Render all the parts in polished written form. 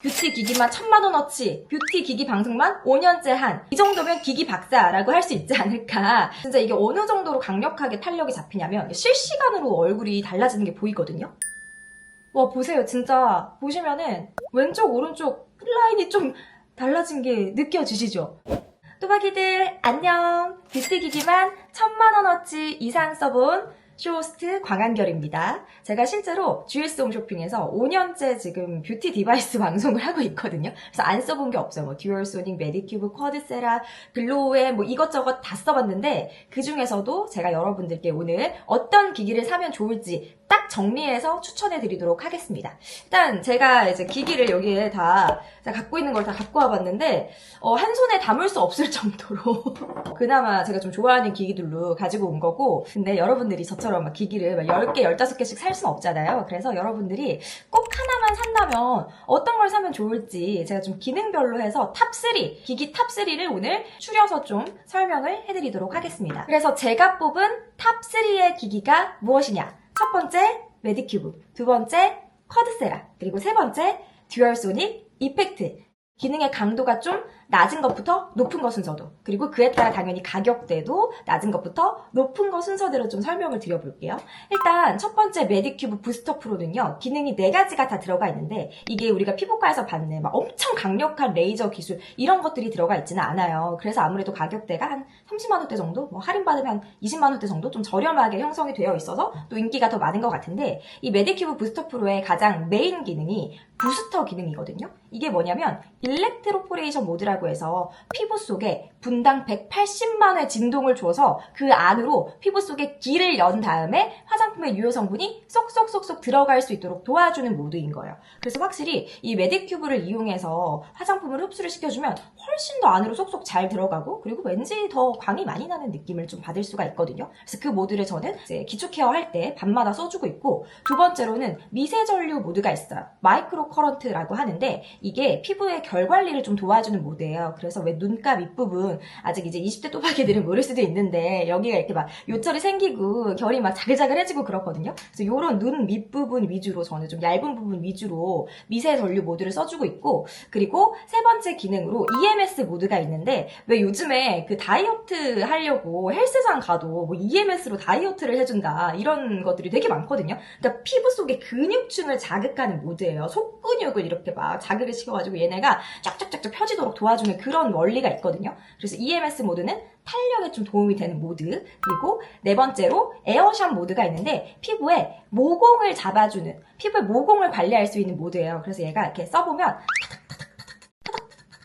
뷰티 기기만 1000만원어치, 뷰티 기기 방송만 5년째 한, 이 정도면 기기 박사라고 할 수 있지 않을까. 진짜 이게 어느 정도로 강력하게 탄력이 잡히냐면 실시간으로 얼굴이 달라지는 게 보이거든요. 와, 보세요. 진짜 보시면은 왼쪽 오른쪽 플라인이 좀 달라진 게 느껴지시죠? 또박이들 안녕. 뷰티 기기만 1000만원어치 이상 써본 쇼호스트 광한결입니다. 제가 실제로 GS 홈쇼핑에서 5년째 지금 뷰티 디바이스 방송을 하고 있거든요. 그래서 안 써본 게 없어요. 뭐 듀얼소닉, 메디큐브, 쿼드세라, 글로우에 뭐 이것저것 다 써봤는데 그 중에서도 제가 여러분들께 오늘 어떤 기기를 사면 좋을지 딱 정리해서 추천해드리도록 하겠습니다. 일단 제가 이제 기기를 여기에 다 제가 갖고 있는 걸 다 갖고 와봤는데 한 손에 담을 수 없을 정도로 그나마 제가 좀 좋아하는 기기들로 가지고 온 거고, 근데 여러분들이 저처럼 막 기기를 막 10개, 15개씩 살 수는 없잖아요. 그래서 여러분들이 꼭 하나만 산다면 어떤 걸 사면 좋을지 제가 좀 기능별로 해서 탑3, 기기 탑3를 오늘 추려서 좀 설명을 해드리도록 하겠습니다. 그래서 제가 뽑은 탑3의 기기가 무엇이냐? 첫 번째, 메디큐브. 두 번째, 쿼드세라. 그리고 세 번째, 듀얼소닉 이펙트. 기능의 강도가 좀 낮은 것부터 높은 것 순서도, 그리고 그에 따라 당연히 가격대도 낮은 것부터 높은 것 순서대로 좀 설명을 드려볼게요. 일단 첫 번째 메디큐브 부스터 프로는요, 기능이 4가지가 다 들어가 있는데 이게 우리가 피부과에서 받는 막 엄청 강력한 레이저 기술 이런 것들이 들어가 있지는 않아요. 그래서 아무래도 가격대가 한 30만원대 정도, 뭐 할인받으면 한 20만원대 정도 좀 저렴하게 형성이 되어 있어서 또 인기가 더 많은 것 같은데, 이 메디큐브 부스터 프로의 가장 메인 기능이 부스터 기능이거든요. 이게 뭐냐면 일렉트로포레이션 모드라고 해서 피부 속에 분당 180만의 진동을 줘서 그 안으로 피부 속에 길을 연 다음에 화장품의 유효 성분이 쏙쏙쏙쏙 들어갈 수 있도록 도와주는 모드인 거예요. 그래서 확실히 이 메디큐브를 이용해서 화장품을 흡수를 시켜주면 훨씬 더 안으로 쏙쏙 잘 들어가고, 그리고 왠지 더 광이 많이 나는 느낌을 좀 받을 수가 있거든요. 그래서 그 모드를 저는 이제 기초 케어 할 때 밤마다 써주고 있고, 두 번째로는 미세 전류 모드가 있어요. 마이크로 커런트라고 하는데 이게 피부의 결 관리를 좀 도와주는 모드예요. 그래서 왜 눈가 밑부분, 아직 이제 20대 또박이들은 모를 수도 있는데 여기가 이렇게 막 요철이 생기고 결이 막 자글자글해지고 그렇거든요. 그래서 요런 눈 밑부분 위주로 저는 좀 얇은 부분 위주로 미세 전류 모드를 써주고 있고, 그리고 세 번째 기능으로 EMS 모드가 있는데, 왜 요즘에 그 다이어트 하려고 헬스장 가도 뭐 EMS로 다이어트를 해준다 이런 것들이 되게 많거든요. 그러니까 피부 속의 근육층을 자극하는 모드예요. 속근육을 이렇게 막 자극을 시켜가지고 얘네가 쫙쫙쫙쫙 펴지도록 도와주는 그런 원리가 있거든요. 그래서 EMS 모드는 탄력에 좀 도움이 되는 모드. 그리고 네 번째로 에어샷 모드가 있는데 피부에 모공을 잡아주는, 피부의 모공을 관리할 수 있는 모드예요. 그래서 얘가 이렇게 써보면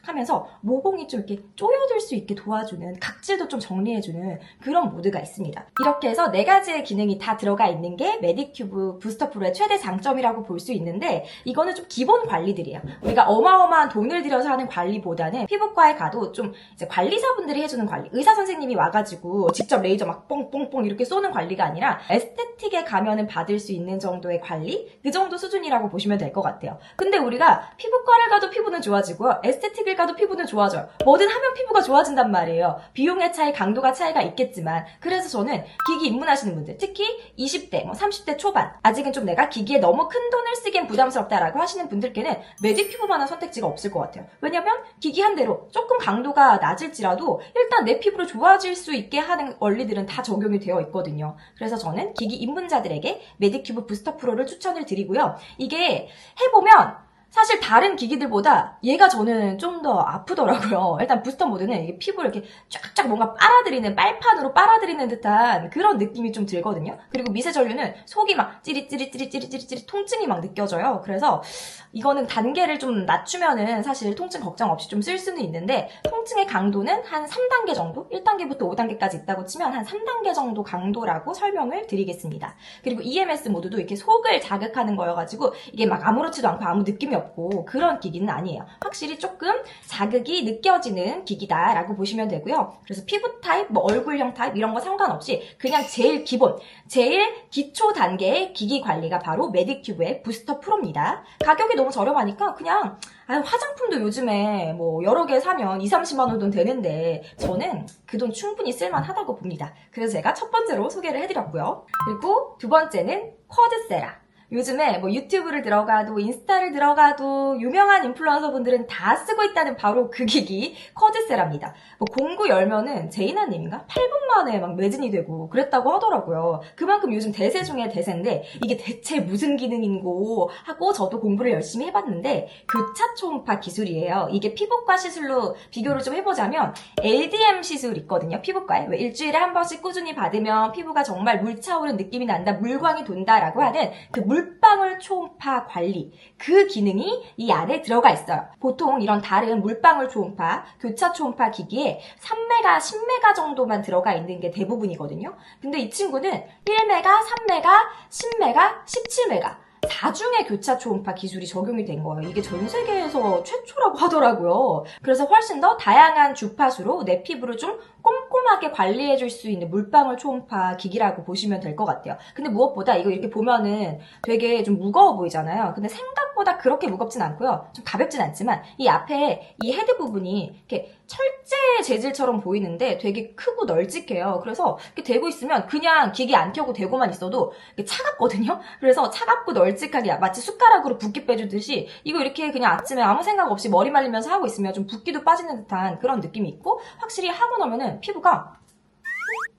하면서 모공이 좀 이렇게 쪼여들 수 있게 도와주는, 각질도 좀 정리해주는 그런 모드가 있습니다. 이렇게 해서 4가지의 기능이 다 들어가 있는 게 메디큐브 부스터 프로의 최대 장점이라고 볼 수 있는데, 이거는 좀 기본 관리들이에요. 우리가 어마어마한 돈을 들여서 하는 관리보다는 피부과에 가도 좀 이제 관리사분들이 해주는 관리, 의사 선생님이 와가지고 직접 레이저 막 뽕뽕뽕 이렇게 쏘는 관리가 아니라 에스테틱에 가면은 받을 수 있는 정도의 관리? 그 정도 수준이라고 보시면 될 것 같아요. 근데 우리가 피부과를 가도 피부는 좋아지고요, 에스테틱을 가도 피부는 좋아져요. 뭐든 하면 피부가 좋아진단 말이에요. 비용의 차이, 강도가 차이가 있겠지만, 그래서 저는 기기 입문하시는 분들, 특히 20대, 30대 초반, 아직은 좀 내가 기기에 너무 큰 돈을 쓰기엔 부담스럽다라고 하시는 분들께는 메디큐브만한 선택지가 없을 것 같아요. 왜냐면 기기 한 대로 조금 강도가 낮을지라도 일단 내 피부를 좋아질 수 있게 하는 원리들은 다 적용이 되어 있거든요. 그래서 저는 기기 입문자들에게 메디큐브 부스터 프로를 추천을 드리고요. 이게 해보면 사실 다른 기기들보다 얘가 저는 좀 더 아프더라고요. 일단 부스터 모드는 이게 피부를 이렇게 쫙쫙 뭔가 빨아들이는, 빨판으로 빨아들이는 듯한 그런 느낌이 좀 들거든요. 그리고 미세 전류는 속이 막 찌릿찌릿찌릿찌릿찌릿 통증이 막 느껴져요. 그래서 이거는 단계를 좀 낮추면은 사실 통증 걱정 없이 좀 쓸 수는 있는데, 통증의 강도는 한 3단계 정도? 1단계부터 5단계까지 있다고 치면 한 3단계 정도 강도라고 설명을 드리겠습니다. 그리고 EMS 모드도 이렇게 속을 자극하는 거여가지고 이게 막 아무렇지도 않고 아무 느낌이 없고 그런 기기는 아니에요. 확실히 조금 자극이 느껴지는 기기다라고 보시면 되고요. 그래서 피부 타입, 뭐 얼굴형 타입 이런 거 상관없이 그냥 제일 기본, 제일 기초 단계의 기기 관리가 바로 메디큐브의 부스터 프로입니다. 가격이 너무 저렴하니까 그냥 화장품도 요즘에 뭐 여러 개 사면 20-30만 원 돈 되는데 저는 그 돈 충분히 쓸만하다고 봅니다. 그래서 제가 첫 번째로 소개를 해드렸고요. 그리고 두 번째는 쿼드세라. 요즘에 뭐 유튜브를 들어가도 인스타를 들어가도 유명한 인플루언서 분들은 다 쓰고 있다는 바로 그 기기 쿼드세라입니다. 뭐 공구 열면은 제이나님인가? 8분 만에 막 매진이 되고 그랬다고 하더라고요. 그만큼 요즘 대세 중에 대세인데 이게 대체 무슨 기능인고 하고 저도 공부를 열심히 해봤는데 교차 초음파 기술이에요. 이게 피부과 시술로 비교를 좀 해보자면 LDM 시술 있거든요. 피부과에 왜 일주일에 한 번씩 꾸준히 받으면 피부가 정말 물 차오른 느낌이 난다, 물광이 돈다라고 하는 그 물방울 초음파 관리, 그 기능이 이 안에 들어가 있어요. 보통 이런 다른 물방울 초음파, 교차 초음파 기기에 3메가, 10메가 정도만 들어가 있는 게 대부분이거든요. 근데 이 친구는 1메가, 3메가, 10메가, 17메가 4중의 교차 초음파 기술이 적용이 된 거예요. 이게 전 세계에서 최초라고 하더라고요. 그래서 훨씬 더 다양한 주파수로 내 피부를 좀 꼼꼼하게 관리해줄 수 있는 물방울 초음파 기기라고 보시면 될 것 같아요. 근데 무엇보다 이거 이렇게 보면은 되게 좀 무거워 보이잖아요. 근데 생각보다 그렇게 무겁진 않고요. 좀 가볍진 않지만 이 앞에 이 헤드 부분이 이렇게 철제 재질처럼 보이는데 되게 크고 널찍해요. 그래서 이렇게 대고 있으면 그냥 기기 안 켜고 대고만 있어도 차갑거든요. 그래서 차갑고 널찍하게 마치 숟가락으로 붓기 빼주듯이 이거 이렇게 그냥 아침에 아무 생각 없이 머리 말리면서 하고 있으면 좀 붓기도 빠지는 듯한 그런 느낌이 있고, 확실히 하고 나면은 피부가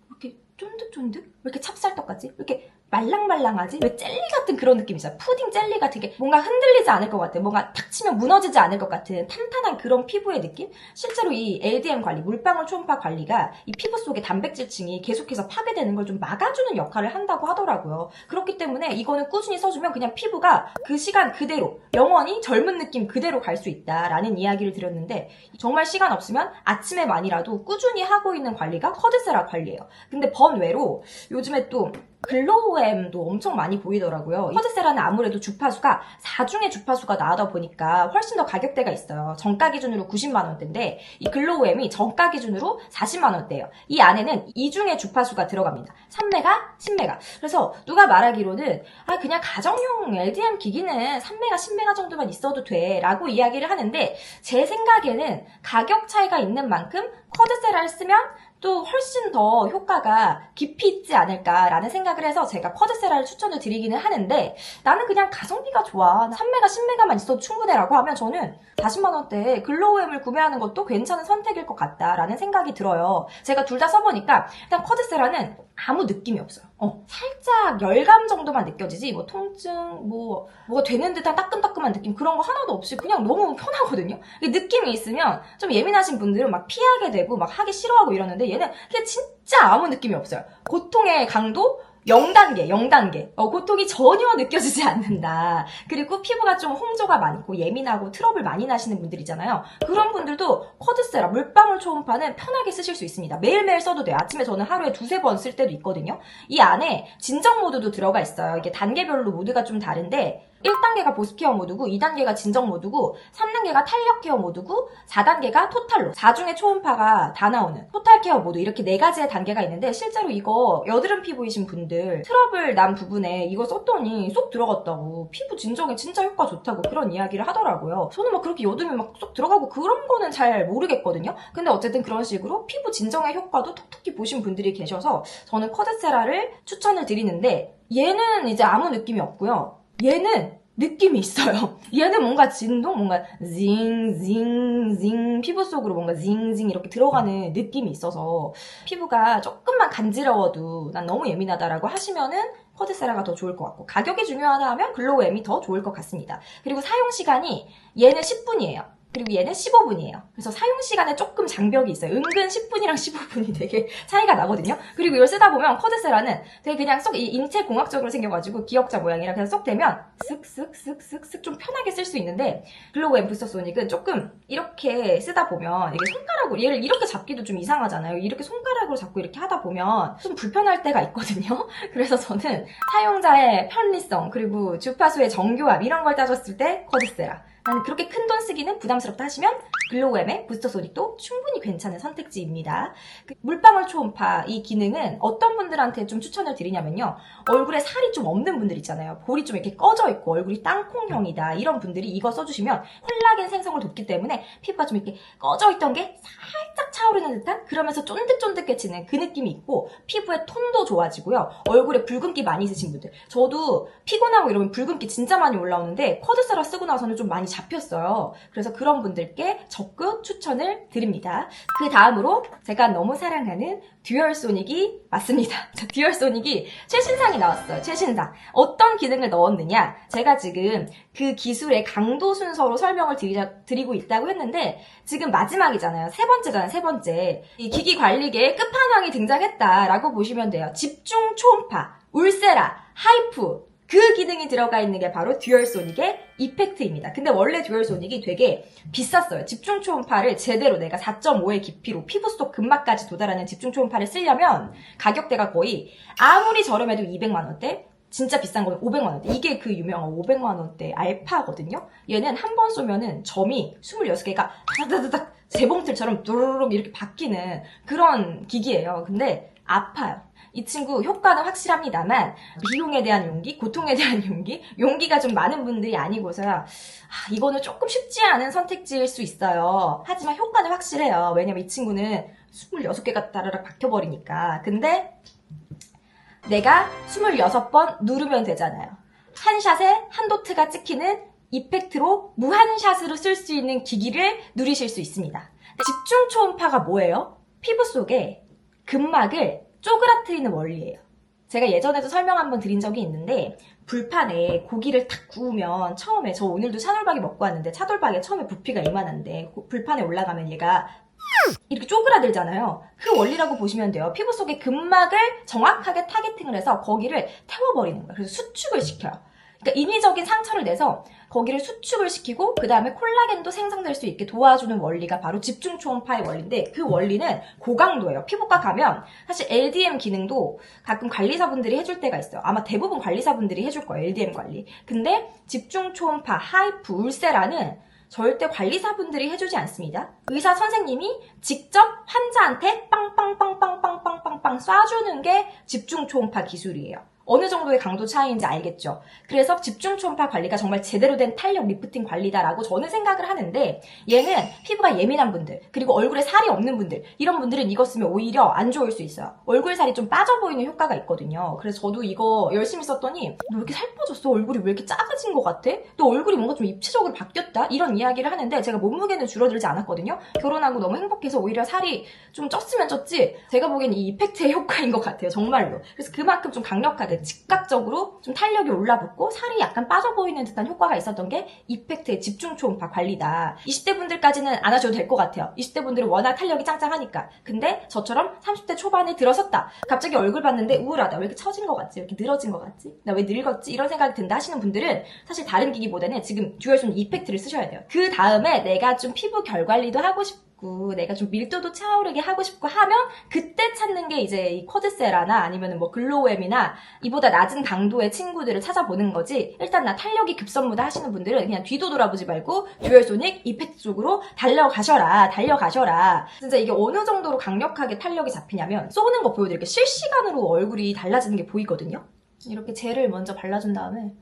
이렇게 쫀득쫀득? 왜 이렇게 찹쌀떡같지? 왜 이렇게 말랑말랑하지? 왜 젤리 같은 그런 느낌이 있어요. 푸딩 젤리 같은 게 뭔가 흔들리지 않을 것 같아. 뭔가 탁 치면 무너지지 않을 것 같은 탄탄한 그런 피부의 느낌? 실제로 이 LDM 관리, 물방울 초음파 관리가 이 피부 속의 단백질층이 계속해서 파괴되는 걸 좀 막아주는 역할을 한다고 하더라고요. 그렇기 때문에 이거는 꾸준히 써주면 그냥 피부가 그 시간 그대로 영원히 젊은 느낌 그대로 갈 수 있다라는 이야기를 드렸는데, 정말 시간 없으면 아침에만이라도 꾸준히 하고 있는 관리가 쿼드세라 관리예요. 근데 번외로 요즘에 또 글로우엠도 엄청 많이 보이더라고요. 쿼드세라는 아무래도 주파수가 4중의 주파수가 나오다 보니까 훨씬 더 가격대가 있어요. 정가 기준으로 90만 원대인데 이 글로우엠이 정가 기준으로 40만 원대예요. 이 안에는 2중의 주파수가 들어갑니다. 3메가, 10메가. 그래서 누가 말하기로는 그냥 가정용 LDM 기기는 3메가, 10메가 정도만 있어도 돼 라고 이야기를 하는데, 제 생각에는 가격 차이가 있는 만큼 쿼드세라를 쓰면 또 훨씬 더 효과가 깊이 있지 않을까라는 생각을 해서 제가 쿼드세라를 추천을 드리기는 하는데, 나는 그냥 가성비가 좋아, 3메가 10메가만 있어도 충분해라고 하면 저는 40만 원대에 글로우엠을 구매하는 것도 괜찮은 선택일 것 같다라는 생각이 들어요. 제가 둘 다 써보니까 일단 쿼드세라는 아무 느낌이 없어요. 살짝 열감 정도만 느껴지지 뭐 통증, 뭐가 되는 듯한 따끔따끔한 느낌 그런 거 하나도 없이 그냥 너무 편하거든요. 느낌이 있으면 좀 예민하신 분들은 막 피하게 되고 막 하기 싫어하고 이러는데, 얘는 그냥 진짜 아무 느낌이 없어요. 고통의 강도 0단계, 0단계. 고통이 전혀 느껴지지 않는다. 그리고 피부가 좀 홍조가 많고 예민하고 트러블 많이 나시는 분들이잖아요. 그런 분들도 쿼드세라 물방울 초음파는 편하게 쓰실 수 있습니다. 매일매일 써도 돼요. 아침에 저는 하루에 2-3번 쓸 때도 있거든요. 이 안에 진정 모드도 들어가 있어요. 이게 단계별로 모드가 좀 다른데 1단계가 보습케어 모드고 2단계가 진정 모드고 3단계가 탄력 케어 모드고 4단계가 토탈로 4중의 초음파가 다 나오는 토탈 케어 모드, 이렇게 4가지의 단계가 있는데, 실제로 이거 여드름 피부이신 분들 트러블 난 부분에 이거 썼더니 쏙 들어갔다고, 피부 진정에 진짜 효과 좋다고 그런 이야기를 하더라고요. 저는 막 그렇게 여드름이 막 쏙 들어가고 그런 거는 잘 모르겠거든요. 근데 어쨌든 그런 식으로 피부 진정의 효과도 톡톡히 보신 분들이 계셔서 저는 쿼드세라를 추천을 드리는데, 얘는 이제 아무 느낌이 없고요. 얘는 느낌이 있어요. 얘는 뭔가 진동, 뭔가 징징징 피부 속으로 뭔가 징징 이렇게 들어가는 느낌이 있어서, 피부가 조금만 간지러워도 난 너무 예민하다라고 하시면은 쿼드세라가 더 좋을 것 같고, 가격이 중요하다 하면 글로우엠이 더 좋을 것 같습니다. 그리고 사용 시간이 얘는 10분이에요. 그리고 얘는 15분이에요. 그래서 사용시간에 조금 장벽이 있어요. 은근 10분이랑 15분이 되게 차이가 나거든요. 그리고 이걸 쓰다 보면 쿼드세라는 되게 그냥 쏙 인체 공학적으로 생겨가지고 기역자 모양이라 그냥 쏙 대면 쓱쓱쓱쓱쓱 좀 편하게 쓸 수 있는데, 글로우엠 부스터소닉은 조금 이렇게 쓰다 보면 이게 손가락으로, 얘를 이렇게 잡기도 좀 이상하잖아요. 이렇게 손가락으로 잡고 이렇게 하다 보면 좀 불편할 때가 있거든요. 그래서 저는 사용자의 편리성 그리고 주파수의 정교함 이런 걸 따졌을 때 쿼드세라, 나는 그렇게 큰 돈 쓰기는 부담스럽다 하시면 글로우엠의 부스터 소닉도 충분히 괜찮은 선택지입니다. 물방울 초음파 이 기능은 어떤 분들한테 좀 추천을 드리냐면요. 얼굴에 살이 좀 없는 분들 있잖아요. 볼이 좀 이렇게 꺼져 있고 얼굴이 땅콩형이다. 이런 분들이 이거 써주시면 콜라겐 생성을 돕기 때문에 피부가 좀 이렇게 꺼져 있던 게 살짝 차오르는 듯한 그러면서 쫀득쫀득해지는 그 느낌이 있고 피부의 톤도 좋아지고요. 얼굴에 붉은기 많이 있으신 분들. 저도 피곤하고 이러면 붉은기 진짜 많이 올라오는데 쿼드세라 쓰고 나서는 좀 많이 잡혔어요. 그래서 그런 분들께 적극 추천을 드립니다. 그 다음으로 제가 너무 사랑하는 듀얼소닉이 맞습니다. 듀얼소닉이 최신상이 나왔어요. 최신상. 어떤 기능을 넣었느냐? 제가 지금 그 기술의 강도 순서로 설명을 드리고 있다고 했는데 지금 마지막이잖아요. 세 번째잖아요. 세 번째. 이 기기 관리계의 끝판왕이 등장했다라고 보시면 돼요. 집중 초음파, 울세라, 하이프 그 기능이 들어가 있는 게 바로 듀얼소닉의 이펙트입니다. 근데 원래 듀얼소닉이 되게 비쌌어요. 집중 초음파를 제대로 내가 4.5의 깊이로 피부 속 근막까지 도달하는 집중 초음파를 쓰려면 가격대가 거의 아무리 저렴해도 200만 원대, 진짜 비싼 거는 500만 원대. 이게 그 유명한 500만 원대 알파거든요. 얘는 한 번 쏘면은 점이 26개가 다다다닥 재봉틀처럼 도로록 이렇게 바뀌는 그런 기기예요. 근데 아파요. 이 친구 효과는 확실합니다만 비용에 대한 용기, 고통에 대한 용기가 좀 많은 분들이 아니고서야 이거는 조금 쉽지 않은 선택지일 수 있어요. 하지만 효과는 확실해요. 왜냐면 이 친구는 26개가 따르락 박혀버리니까. 근데 내가 26번 누르면 되잖아요. 한 샷에 한 도트가 찍히는 이펙트로 무한샷으로 쓸 수 있는 기기를 누리실 수 있습니다. 집중 초음파가 뭐예요? 피부 속에 근막을 쪼그라뜨리는 원리예요. 제가 예전에도 설명 한번 드린 적이 있는데 불판에 고기를 탁 구우면 처음에 저 오늘도 차돌박이 먹고 왔는데 차돌박이가 처음에 부피가 이만한데 불판에 올라가면 얘가 이렇게 쪼그라들잖아요. 그 원리라고 보시면 돼요. 피부 속의 근막을 정확하게 타겟팅을 해서 거기를 태워버리는 거예요. 그래서 수축을 시켜요. 그러니까 인위적인 상처를 내서 거기를 수축을 시키고 그 다음에 콜라겐도 생성될 수 있게 도와주는 원리가 바로 집중 초음파의 원리인데 그 원리는 고강도예요. 피부과 가면 사실 LDM 기능도 가끔 관리사분들이 해줄 때가 있어요. 아마 대부분 관리사분들이 해줄 거예요. LDM 관리. 근데 집중 초음파, 하이프, 울세라는 절대 관리사분들이 해주지 않습니다. 의사 선생님이 직접 환자한테 빵빵빵빵빵빵빵빵 쏴주는 게 집중 초음파 기술이에요. 어느 정도의 강도 차이인지 알겠죠? 그래서 집중 초음파 관리가 정말 제대로 된 탄력 리프팅 관리다라고 저는 생각을 하는데 얘는 피부가 예민한 분들 그리고 얼굴에 살이 없는 분들 이런 분들은 이거 쓰면 오히려 안 좋을 수 있어요. 얼굴 살이 좀 빠져 보이는 효과가 있거든요. 그래서 저도 이거 열심히 썼더니 너 왜 이렇게 살 빠졌어? 얼굴이 왜 이렇게 작아진 것 같아? 너 얼굴이 뭔가 좀 입체적으로 바뀌었다? 이런 이야기를 하는데 제가 몸무게는 줄어들지 않았거든요. 결혼하고 너무 행복해서 오히려 살이 좀 쪘으면 쪘지 제가 보기엔 이 이펙트의 효과인 것 같아요. 정말로. 그래서 그만큼 좀 강력하게 즉각적으로 좀 탄력이 올라붙고 살이 약간 빠져 보이는 듯한 효과가 있었던 게 이펙트의 집중 초음파 관리다. 20대 분들까지는 안 하셔도 될 것 같아요. 20대 분들은 워낙 탄력이 짱짱하니까. 근데 저처럼 30대 초반에 들어섰다. 갑자기 얼굴 봤는데 우울하다. 왜 이렇게 처진 것 같지? 왜 이렇게 늘어진 것 같지? 나 왜 늙었지? 이런 생각이 든다 하시는 분들은 사실 다른 기기보다는 지금 듀얼소닉 이펙트를 쓰셔야 돼요. 그 다음에 내가 좀 피부 결 관리도 하고 싶고 내가 좀 밀도도 차오르게 하고 싶고 하면 그때 찾는 게 이제 이 쿼드세라나 아니면 뭐 글로우엠이나 이보다 낮은 강도의 친구들을 찾아보는 거지. 일단 나 탄력이 급선무다 하시는 분들은 그냥 뒤도 돌아보지 말고 듀얼소닉 이펙트 쪽으로 달려가셔라. 진짜 이게 어느 정도로 강력하게 탄력이 잡히냐면 쏘는 거 보여드릴게요. 실시간으로 얼굴이 달라지는 게 보이거든요. 이렇게 젤을 먼저 발라준 다음에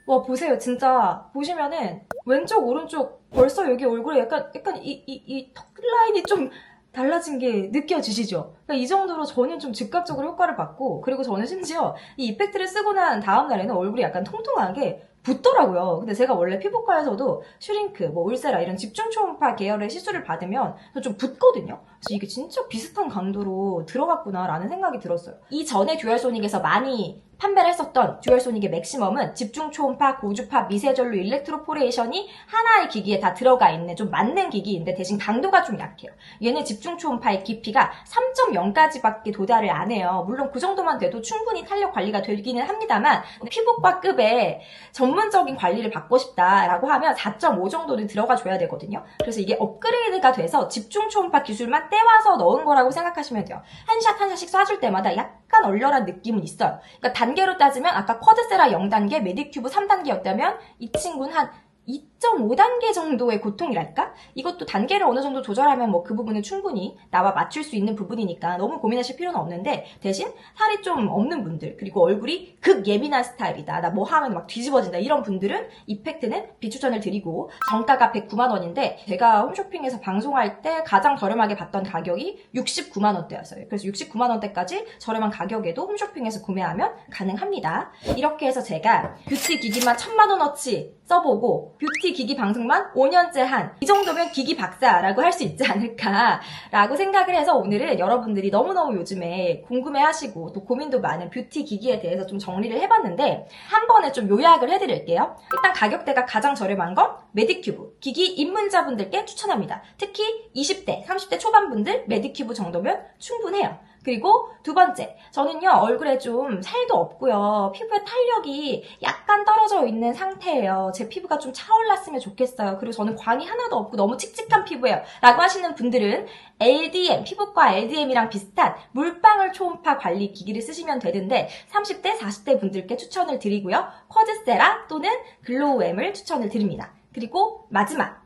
와 보세요. 진짜 보시면은 왼쪽 오른쪽 벌써 여기 얼굴에 약간 이 턱 라인이 좀 달라진 게 느껴지시죠? 그러니까 이 정도로 저는 좀 즉각적으로 효과를 받고 그리고 저는 심지어 이 이펙트를 쓰고 난 다음 날에는 얼굴이 약간 통통하게 붓더라고요. 근데 제가 원래 피부과에서도 슈링크, 뭐 울세라 이런 집중 초음파 계열의 시술을 받으면 좀 붓거든요. 그래서 이게 진짜 비슷한 강도로 들어갔구나라는 생각이 들었어요. 이전에 듀얼소닉에서 많이 판매를 했었던 듀얼소닉의 맥시멈은 집중 초음파, 고주파, 미세전류, 일렉트로포레이션이 하나의 기기에 다 들어가 있는 좀 맞는 기기인데 대신 강도가 좀 약해요. 얘는 집중 초음파의 깊이가 3.0까지밖에 도달을 안 해요. 물론 그 정도만 돼도 충분히 탄력 관리가 되기는 합니다만 피부과급의 전문적인 관리를 받고 싶다라고 하면 4.5 정도는 들어가 줘야 되거든요. 그래서 이게 업그레이드가 돼서 집중 초음파 기술만 떼와서 넣은 거라고 생각하시면 돼요. 한 샷 한 샷씩 쏴줄 때마다 약간 얼얼한 느낌은 있어요. 그러니까 단계로 따지면 아까 쿼드세라 0단계, 메디큐브 3단계였다면 이 친구는 한 2.5단계 정도의 고통이랄까? 이것도 단계를 어느 정도 조절하면 뭐 그 부분은 충분히 나와 맞출 수 있는 부분이니까 너무 고민하실 필요는 없는데 대신 살이 좀 없는 분들 그리고 얼굴이 극 예민한 스타일이다. 나 뭐 하면 막 뒤집어진다. 이런 분들은 이펙트는 비추천을 드리고 정가가 109만 원인데 제가 홈쇼핑에서 방송할 때 가장 저렴하게 봤던 가격이 69만 원대였어요. 그래서 69만 원대까지 저렴한 가격에도 홈쇼핑에서 구매하면 가능합니다. 이렇게 해서 제가 뷰티 기기만 1000만 원어치 써보고 뷰티 기기 방송만 5년째 한 이 정도면 기기 박사라고 할 수 있지 않을까라고 생각을 해서 오늘은 여러분들이 너무너무 요즘에 궁금해하시고 또 고민도 많은 뷰티 기기에 대해서 좀 정리를 해봤는데 한 번에 좀 요약을 해드릴게요. 일단 가격대가 가장 저렴한 건 메디큐브 기기 입문자분들께 추천합니다. 특히 20대, 30대 초반분들 메디큐브 정도면 충분해요. 그리고 두 번째, 저는요 얼굴에 좀 살도 없고요 피부에 탄력이 약간 떨어져 있는 상태예요. 제 피부가 좀 차올랐으면 좋겠어요. 그리고 저는 광이 하나도 없고 너무 칙칙한 피부예요 라고 하시는 분들은 LDM, 피부과 LDM이랑 비슷한 물방울 초음파 관리 기기를 쓰시면 되는데 30대, 40대 분들께 추천을 드리고요. 쿼드세라 또는 글로우엠을 추천을 드립니다. 그리고 마지막,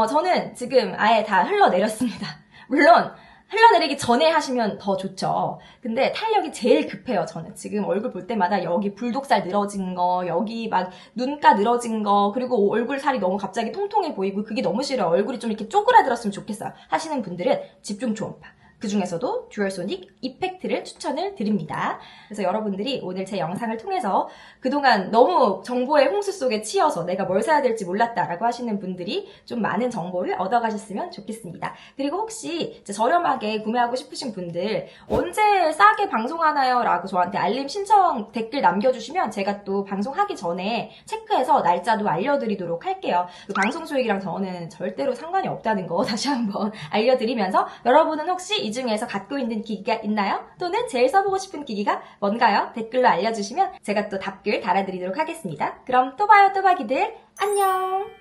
저는 지금 아예 다 흘러내렸습니다. 물론 흘러내리기 전에 하시면 더 좋죠. 근데 탄력이 제일 급해요, 저는. 지금 얼굴 볼 때마다 여기 불독살 늘어진 거, 여기 막 눈가 늘어진 거, 그리고 얼굴 살이 너무 갑자기 통통해 보이고 그게 너무 싫어요. 얼굴이 좀 이렇게 쪼그라들었으면 좋겠어요. 하시는 분들은 집중 초음파. 그 중에서도 듀얼소닉 이펙트를 추천을 드립니다. 그래서 여러분들이 오늘 제 영상을 통해서 그동안 너무 정보의 홍수 속에 치여서 내가 뭘 사야 될지 몰랐다라고 하시는 분들이 좀 많은 정보를 얻어가셨으면 좋겠습니다. 그리고 혹시 이제 저렴하게 구매하고 싶으신 분들 언제 싸게 방송하나요? 라고 저한테 알림 신청 댓글 남겨주시면 제가 또 방송하기 전에 체크해서 날짜도 알려드리도록 할게요. 그 방송 수익이랑 저는 절대로 상관이 없다는 거 다시 한번 알려드리면서 여러분은 혹시 이 중에서 갖고 있는 기기가 있나요? 또는 제일 써보고 싶은 기기가 뭔가요? 댓글로 알려주시면 제가 또 답글 달아드리도록 하겠습니다. 그럼 또 봐요, 또박이들. 안녕!